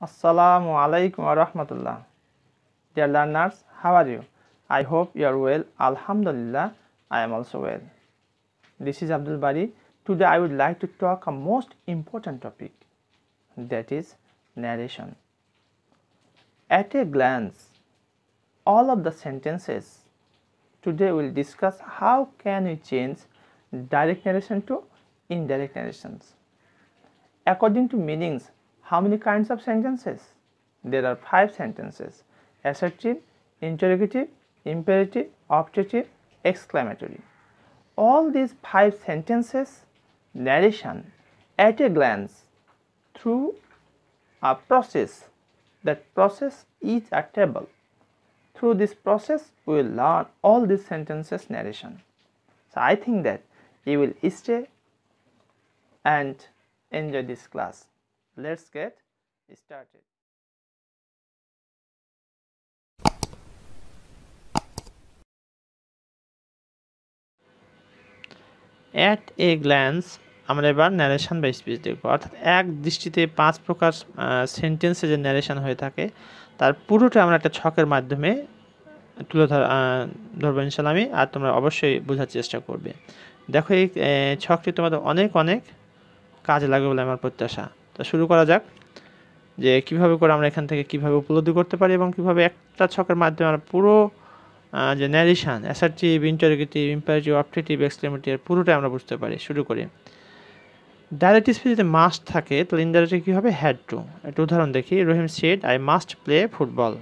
Assalamu alaikum wa rahmatullah. Dear learners, how are you? I hope you are well. Alhamdulillah, I am also well. This is Abdul Bari. Today I would like to talk a most important topic, that is narration. At a glance, all of the sentences. Today we will discuss how can we change direct narration to indirect narrations. According to meanings, how many kinds of sentences? There are 5 sentences: assertive, interrogative, imperative, optative, exclamatory. All these 5 sentences narration at a glance through a process. That process is a table. Through this process we will learn all these sentences narration. So I think that you will stay and enjoy this class. Let's get started. At a glance আমরা এবার narration বা speech দেখব, অর্থাৎ এক দৃষ্টিতে 5 প্রকার সেন্টেন্সে যে ন্যারেশন হয়ে থাকে তার পুরোটা আমরা একটা ছকের মাধ্যমে তুলে ধরবো ইনশাআল্লাহ আমি, আর তোমরা অবশ্যই বোঝার চেষ্টা করবে। দেখো এই ছকটি তোমাদের অনেক কাজে লাগবে বলে আমার প্রত্যাশা। তো শুরু করা যাক যে কিভাবে করে আমরা এখান থেকে কিভাবে উপলব্ধি করতে পারি এবং কিভাবে একটা ছকের মাধ্যমে আমরা পুরো যে narration, assertive, interrogative, imperative, optative, exclamative পুরোটাই আমরা বুঝতে পারি। শুরু করি। ডাইরেক্ট স্পিচ যদি মাস্ট থাকে তাহলে ইনডাইরেক্টে কী হবে? Had to. একটা উদাহরণ দেখি। Rahim said I must play football.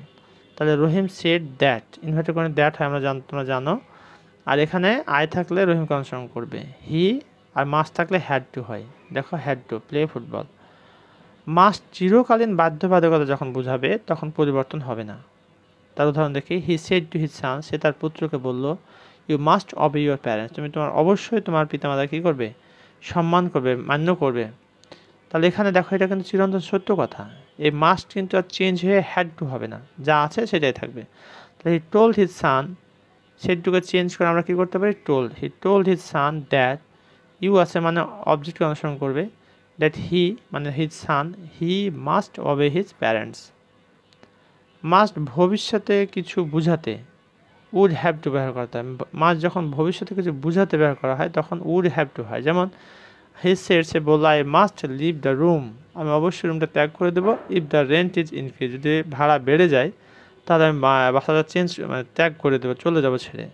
তাহলে রহিম সেড দ্যাট, ইনভার্টেড করে দ্যাট হয়, তোমরা জানো। আর এখানে আই থাকলে রহিমকে অনুসরণ করবে। হি আর মাস্ট থাকলে হ্যাড টু হয়। দেখো, had to play football. Must চিরকালীন বাধ্যবাধকতা যখন বোঝাবে তখন পরিবর্তন হবে না। তার উদাহরণ দেখি। He said to his son, সে তার পুত্রকে বলল, you must obey your parents, তুমি অবশ্যই তোমার পিতামাতা কী করবে? সম্মান করবে, মান্য করবে। তাহলে এখানে দেখো, এটা কিন্তু চিরন্তন সত্য কথা। এই মাস্ট কিন্তু আর চেঞ্জ হয়ে হ্যাড টু হবে না, যা আছে সেটাই থাকবে। তাহলে হি টোল্ড হিজ সান, সেটুকে চেঞ্জ করে আমরা কী করতে পারি? Told. He told his son that, you আছে মানে অবজেক্টকে অনুসরণ করবে, দ্যাট হি মানে his son, he must obey his parents. Must ভবিষ্যতে কিছু বুঝাতে উড হ্যাভ টু ব্যবহার করতে হয়। মাস্ট যখন ভবিষ্যতে কিছু বুঝাতে ব্যবহার করা হয় তখন উড হ্যাভ টু হয়। যেমন হি সেড, সে বলল, I must leave the room, আমি অবশ্যই রুমটা ত্যাগ করে দেবো। If the rent is increase, যদি ভাড়া বেড়ে যায় তাহলে আমি বাসাটা ত্যাগ করে দেবো, চলে যাবো ছেড়ে।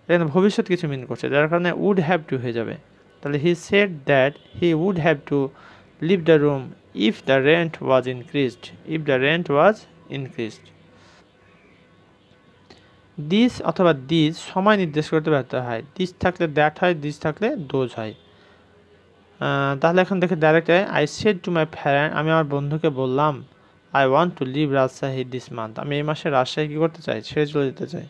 এখানে ভবিষ্যৎ কিছু মিন করছে, যার কারণে উড হ্যাভ টু হয়ে যাবে। তাহলে he said that he would have to leave the room if the rent was increased, if the rent was increased. This অথবা দিস সময় নির্দেশ করতে ব্যর্থ হয়। দিস থাকলে দ্যাট হয়, দিস থাকলে দোজ হয়। তাহলে এখন দেখে direct I said to my friend, আমি আমার বন্ধুকে বললাম, I want to leave Rajshahi this month, আমি এই মাসে রাজশাহী কী করতে চাই? ছেড়ে চলে যেতে চাই।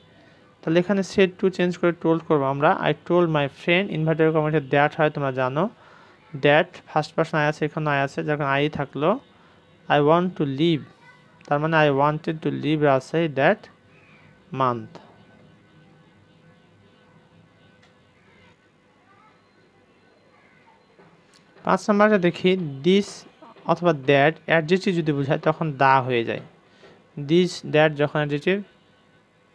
তাহলে এখানে সেড টু চেঞ্জ করে টোল্ড করবো আমরা। I told my friend, inverted কমাতে দ্যাট হয়, তোমরা জানো। দ্যাট ফার্স্ট পার্সন আই আছে, এখানে আই আছে, যখন আই থাকলো আই ওয়ান্ট টু লিভ, তার মানে I wanted to leave Rajshahi that month. পাঁচ নম্বরটা দেখি। দিস অথবা দ্যাট অ্যাডজেক্টিভ যদি বোঝায় তখন দা হয়ে যায়। দিস দ্যাট যখন অ্যাডজেক্টিভ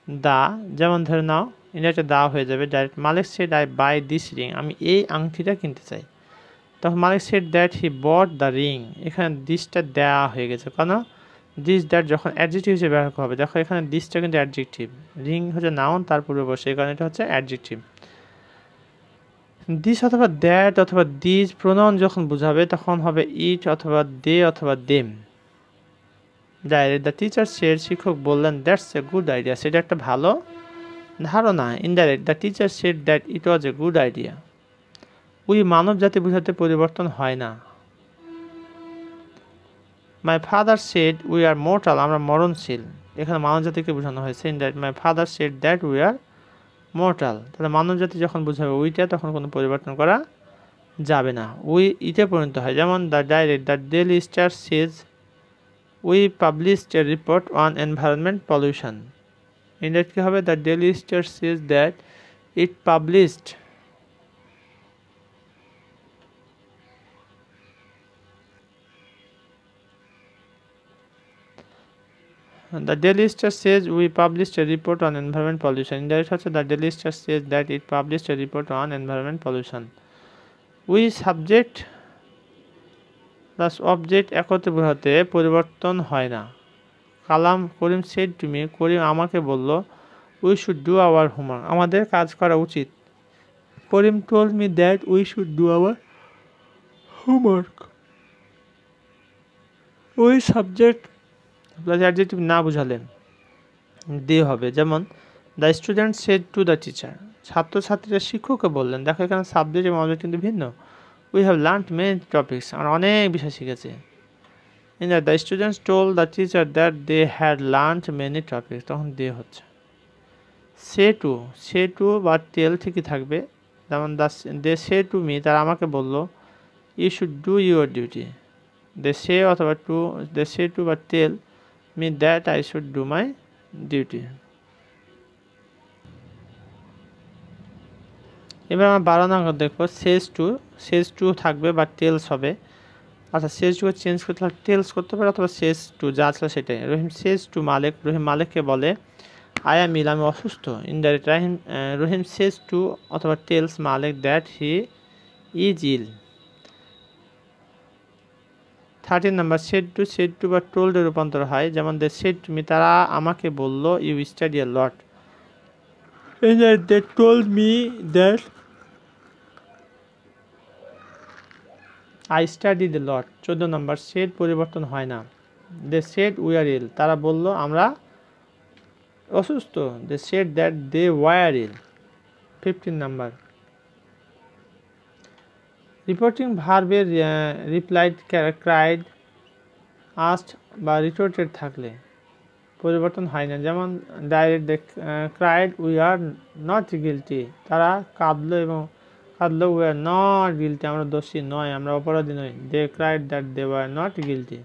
দা, যেমন ধরে নাও ইন্ডিয়াতে দা হয়ে যাবে direct. Malik said I buy this ring, আমি এই আংটিটা কিনতে চাই। তখন Malik said that he bought the ring, এখানে দিসটা দেয়া হয়ে গেছে, কেন? দিস দ্যাট যখন অ্যাডজেক্টিভ হিসেবে ব্যবহার করা হবে। দেখো এখানে দিসটা কিন্তু অ্যাডজেক্টিভ, রিং হচ্ছে নাউন, তার পূর্বে বসে, এই কারণে এটা হচ্ছে অ্যাডজেক্টিভ। দিস অথবা দ্যাট অথবা দিস প্রোনাউন যখন বোঝাবে তখন হবে ইট অথবা দে অথবা them. Direct the teacher shed, শিক্ষক বললেন, দ্যাটস এ গুড আইডিয়া, সেটা একটা ভালো ধারণা। Indirect the teacher said that it was a good idea. We মানব জাতি বোঝাতে পরিবর্তন হয় না। My father said we are mortal, আমরা মরণশীল, এখানে মানব জাতিকে বোঝানো হয়েছে। Indirect my father said that we are mortal, তাহলে মানব জাতি যখন বোঝাবে উইটা তখন কোনো পরিবর্তন করা যাবে না, উই ইতে পরিণত হয়। যেমন the direct the Daily Star says we published a report on environment pollution. Indirect কী হবে? The Daily Star says that it published The Daily Star says we published a report on environment pollution. Indirect হচ্ছে the Daily Star says that it published a report on environment pollution. We subject plus object একত্রে বোঝাতে পরিবর্তন হয় না। করিম said to me, করিম আমাকে বলল, we should do our homework, আমাদের কাজ করা উচিত। করিম told me that we should do our homework. ওই সাবজেক্ট প্লাস অ্যাডজেক্টিভ না বুঝালে দিয়ে হবে, যেমন the student shed to the teacher, ছাত্রছাত্রীরা শিক্ষককে বললেন। দেখো এখানে সাবজেক্ট এবং অবজেক্ট কিন্তু ভিন্ন। We have learned many topics, আমরা অনেক বিষয় শিখেছি। In the students told the teacher that they had learned many topics, তখন দিয়ে হচ্ছে। সে টু বা টেল ঠিকই থাকবে, যেমন দে সে টু মি, তারা আমাকে বলল, you should do your duty. They say to বা tell me that I should do my duty. এবার আমরা 12 নম্বর দেখবো, সেজ টু থাকবে বা টেলস হবে। আচ্ছা, সেজ টু চেঞ্জ করতে হলে টেলস করতে পারে অথবা সেজ টু, যা আছে সেটাই। রহিম সেজ টু মালিক, রহিম মালিককে বলে, আই এম ইল, আমি অসুস্থ। ইনডাইরেক্ট রহিম সেজ টু অথবা tells Malik that he is ill. 13 number, said to বা টোল্ডে রূপান্তর হয়, যেমন দে সেড টু মি, তারা আমাকে বলল, you study a lot. They told me that I studied a lot. 14 number, said পরিবর্তন হয় না। দে সেড উই আর ইল, তারা বলল আমরা অসুস্থ। They said that they were ill. 15 number, reporting ভার্বের রিপ্লাইড, ক্রাইড, আস্ট বা রিটোর্টেড থাকলে পরিবর্তন হয় না, যেমন direct cried we are not guilty, তারা কাঁদলো উই আর নট গিলটি, আমরা দোষী নয়, আমরা অপরাধী নই। They cried that they were not guilty.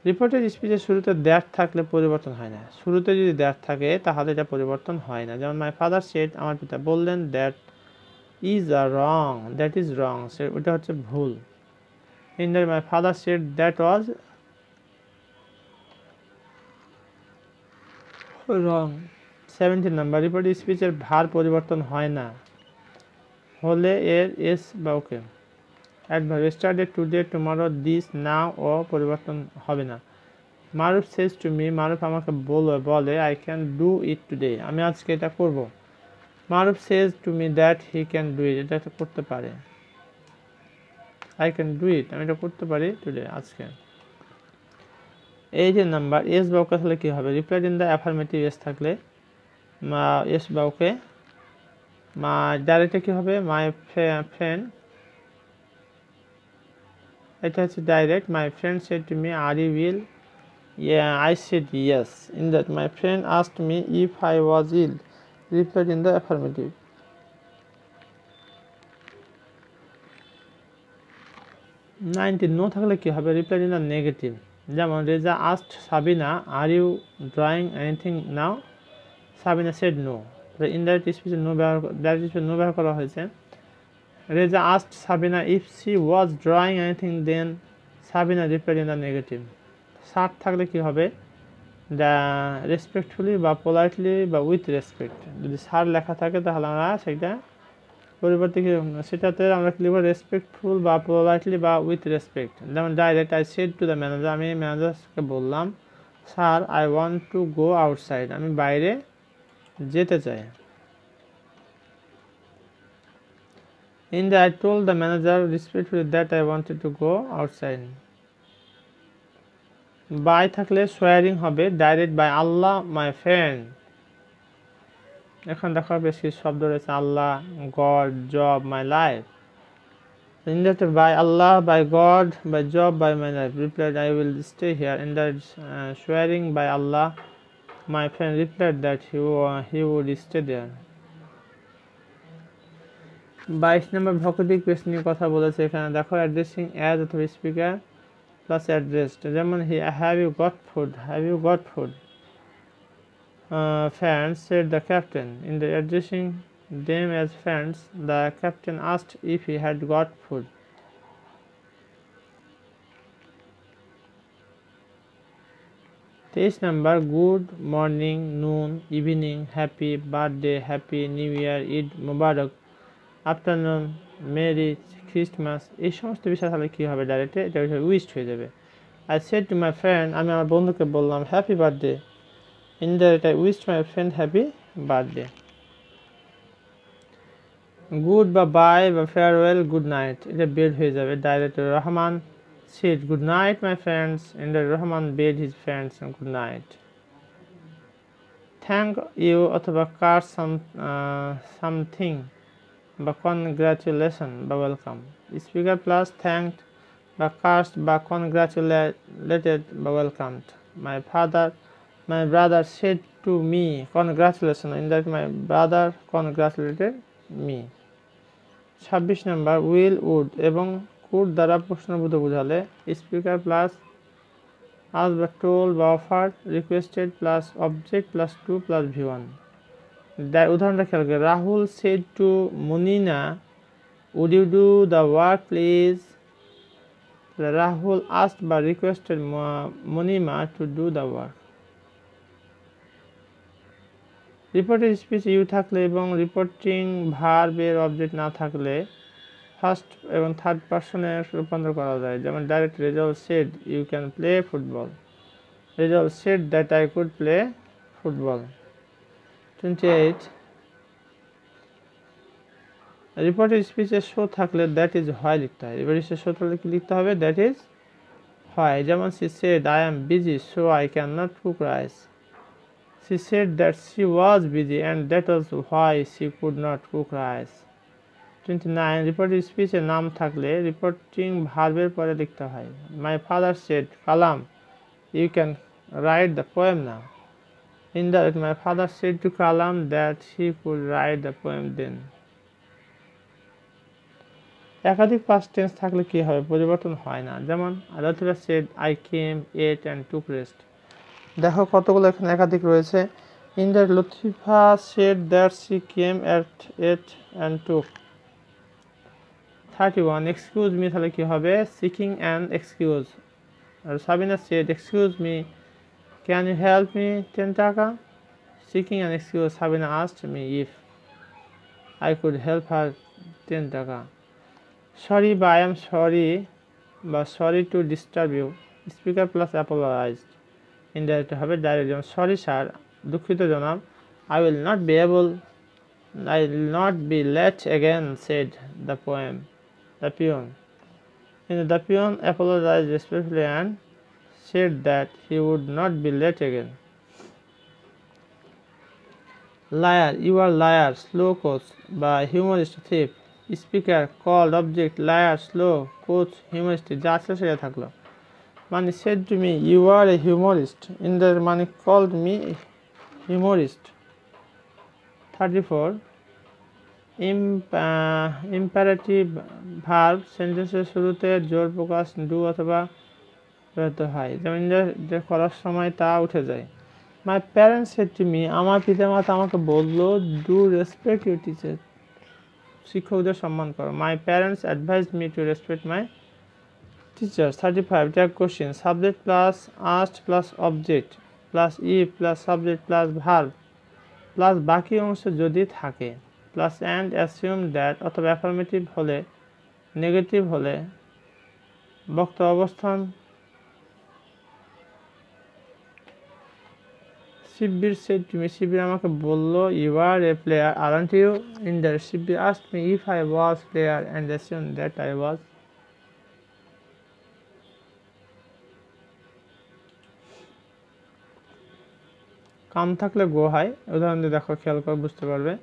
Reported স্পিচের শুরুতে দ্যাট থাকলে পরিবর্তন হয় না, শুরুতে যদি দ্যাট থাকে তাহলে এটা পরিবর্তন হয় না, যেমন মাই ফাদার সেড, আমার পিতা বললেন, দ্যাট ইজ রং, ওটা হচ্ছে ভুল। Indirect my father said that was wrong. 17 number, reported স্পিচের ভার পরিবর্তন হয় না হলে এর এস বা ওকে। Adverb, yesterday, today, tomorrow, this, now ও পরিবর্তন হবে না। মারুফ সেজ টু মি, মারুফ আমাকে বলে, I can do it today, আমি আজকে এটা করব। Maruf says to me that he can do it, এটা করতে পারে। আই ক্যান ডু ইট, আমি এটা করতে পারি টুডে, আজকে। এই যে নাম্বার, এস বা ওকে থাকলে কী হবে? Replied in the affirmative, yes থাকলে এস বা ওকে। ডাইরেক্টে কী হবে? মাই ফ্রেন্ড, এটা হচ্ছে direct. My friend said to me are you will, I said yes. In that, my friend asked me if I was ill. Replied in the affirmative. 19, no থাকলে কি হবে? Replied in the negative. যেমন Reza asked Sabina, are you drawing anything now? Sabina said no. Indirect speech no ব্যবহার করা হয়েছে। Reza asked Sabina if she was drawing anything, then Sabina replied in the negative. সার থাকলে কি হবে? রেসপেক্টফুলি বা politely বা with respect, যদি সার লেখা থাকে তাহলে আমরা সেটা পরিবর্তে সেটাতে আমরা কি লিখব? রেসপেক্টফুল বা পোলাইটলি বা উইথ রেসপেক্ট। যেমন direct, I said to the manager, আমি ম্যানেজারকে বললাম, sir I want to go outside, আমি বাইরে যেতে চাই। In the, I told the manager respectfully that I wanted to go outside. By থাকলে সোয়ারিং হবে, direct by Allah my friend. এখন দেখো বেশ কিছু শব্দ রয়েছে, Allah, God, Jove, my life. Indirect by Allah, by God, by Jove, by my life. Replied I will stay here. Indirect swearing by Allah, my friend replied that he would stay there. 22 number ভৌগোলিক base নিয়ে কথা বলেছে এখানে দেখো, addressing as অথবা speaker plus addressed, যেমন have you got food, friends, said the captain. In the addressing them as friends, the captain asked if he had got food. 23 number good morning, noon, evening, happy birthday, happy new year, Eid Mubarak, afternoon, merry Christmas, এই সমস্ত বিষয় তাহলে কী হবে ডাইরেক্টে এটা wished হয়ে যাবে। I said to my friend, আমি আমার বন্ধুকে বললাম happy birthday. Indirect I wished my friend happy birthday. Good বা বাই বা ফেয়ারওয়েল, গুড নাইট, এটা বেড হয়ে যাবে direct. Rahman said good night my friends, indirect Rahman bade his friends good night. Thank you অথবা কার সামথিং বা congratulation বা welcome. Speaker plus thanked বা cursed বা কনগ্রাচুলেটেড বা welcomed. My brother said to me congratulation, indirect my brother congratulated me. 26 number will, would এবং could দ্বারা প্রশ্নবোধক বোঝালে স্পিকার প্লাস আজ বা টোল বা offer, requested plus object plus to plus V one. উদাহরণটা খেয়াল করে, Rahul said to Munina would you do the work please. Rahul asked বা requested Munima to do the work. Reported speech you থাকলে এবং রিপোর্টিং ভার্বের অবজেক্ট না থাকলে ফার্স্ট এবং থার্ড পার্সনে রূপান্তর করা যায়, যেমন direct result said you can play football, result said that I could play football. 28 reported স্পিচে শো থাকলে দ্যাট ইজ হয় লিখতে হয়। রিপোর্টেড শো থাকলে কি লিখতে হবে? দ্যাট ইজ হয়, যেমন she said I am busy so I can not cook rice. She said that she was busy and that was why she could not cook rice. 29 reported স্পিচে নাম থাকলে reporting ভার্বের পরে লিখতে হয়। My father said Kalam you can write the poem now. Indirect my father said to Kalam that he could write the poem then. একাধিক past tense থাকলে কি হবে? পরিবর্তন হয় না, যেমন Latifa said I came ate and took rest. দেখো কতগুলো এখানে একাধিক রয়েছে। Indirect Latifa said that she came ate ate and took. 31 excuse me তাহলে কি হবে? Seeking an excuse. আর Sabina said excuse me can you help me 10 টাকা। Seeking an excuse Sabina asked me if I could help her 10 টাকা। Sorry বা I am sorry বা sorry to disturb you, speaker plus apologised. Indirect হবে direct, যেমন sorry sir দুঃখিত জনাব, I will not be late again said the peon. The peon apologised respectfully and said that he would not be late again. Liar you are liar slow coach বা humorist thief. Speaker called object liar slow coach humorist, যা আসলে সেটা থাকলো। মানে said to me you are a humorist, in the মানে called me a humorist. 34 imperative verb সেন্টেন্সের শুরুতে জোর প্রকাশ ডু অথবা ব্যবহৃত হয়, যেমন যে করার সময় তা উঠে যায়। My parents shed to me, আমার পিতামাতা আমাকে বললো ডু রেসপেক্ট ইউর টিচার, শিক্ষকদের সম্মান করো। My parents advised me to respect my teacher. 35 tag question subject plus asked plus object plus if plus subject plus verb plus বাকি অংশ যদি থাকে প্লাস অ্যান্ড অ্যাসিউম দ্যাট অথবা অ্যাফার্মেটিভ হলে negative হলে বক্তা অবস্থান। Shibbir said to me, Shibbir আমাকে বললো you are a player aren't you. Indirect Shibbir asked me if I was player and assume that I was. Come থাকলে গো হয়, উদাহরণ দিয়ে দেখো, খেয়াল করে বুঝতে পারবে।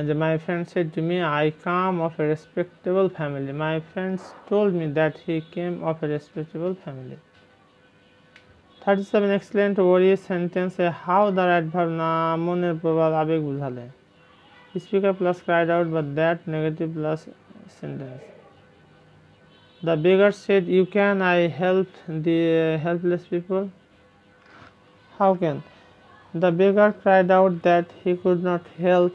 যে my friend said to me I come of a respectable family, my friends told me that he came of a respectable family. 37 exclamatory সেন্টেন্সে হাউ দ্বারা অ্যাডভার্ব না মনের প্রবল আবেগ বুঝালে স্পিকার প্লাস ক্রাইড আউট বা that negative plus sentence. The beggar said you can I help the helpless people. How can? The beggar cried out that he could not help.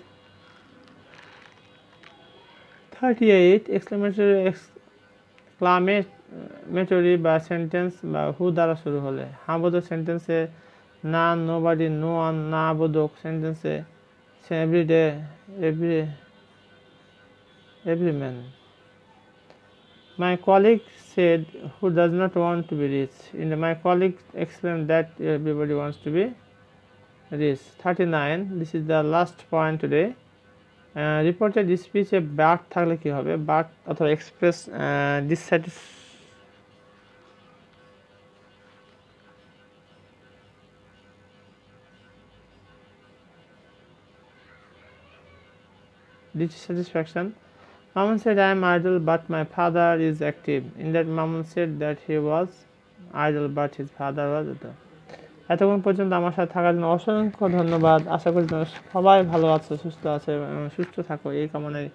38 exclamatory ক্লামেটরি বা sentence বা হু দ্বারা শুরু হলে, হ্যাঁ বোধক সেন্টেন্সে না, nobody, no one, না বোধক সেন্টেন্সে everyday, every man. My colleague said, who does not want to be rich? My colleague explained that everybody wants to be rich. 39. This is the last point today. Reported speech-এ but থাকলে কি হবে? But অথবা express dissatisfaction. Mamun said, I am idle, but my father is active. In that, Mamun said that he was idle, but his father was active. এতক্ষণ পর্যন্ত আমার সাথে থাকার জন্য অসংখ্য ধন্যবাদ। আশা করি তোমরা সবাই ভালো আছো, সুস্থ আছো এবং সুস্থ থাকো এই কামনায়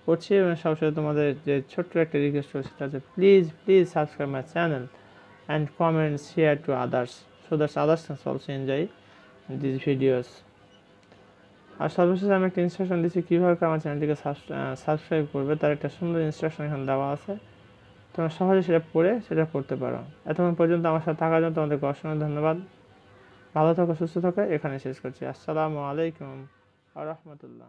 করছি। এবং সবশেষে তোমাদের যে ছোট্ট একটা রিকোয়েস্ট করছি, সেটা হচ্ছে please subscribe my channel and comment share to others so that others can also enjoy this videos. আর সর্বশেষ আমি একটা ইনস্ট্রাকশন দিচ্ছি কীভাবে আমার চ্যানেলটিকে সাবস্ক্রাইব করবে, তার একটা সুন্দর ইনস্ট্রাকশন এখানে দেওয়া আছে। তোমরা সহজে সেটা পড়ে সেটা করতে পারো। এতক্ষণ পর্যন্ত আমার সাথে থাকার জন্য তোমাদেরকে অসংখ্য ধন্যবাদ। ভালো থাকো, সুস্থ থাকো, এখানে শেষ করছি। আসসালামু আলাইকুম ওয়া রাহমাতুল্লাহ।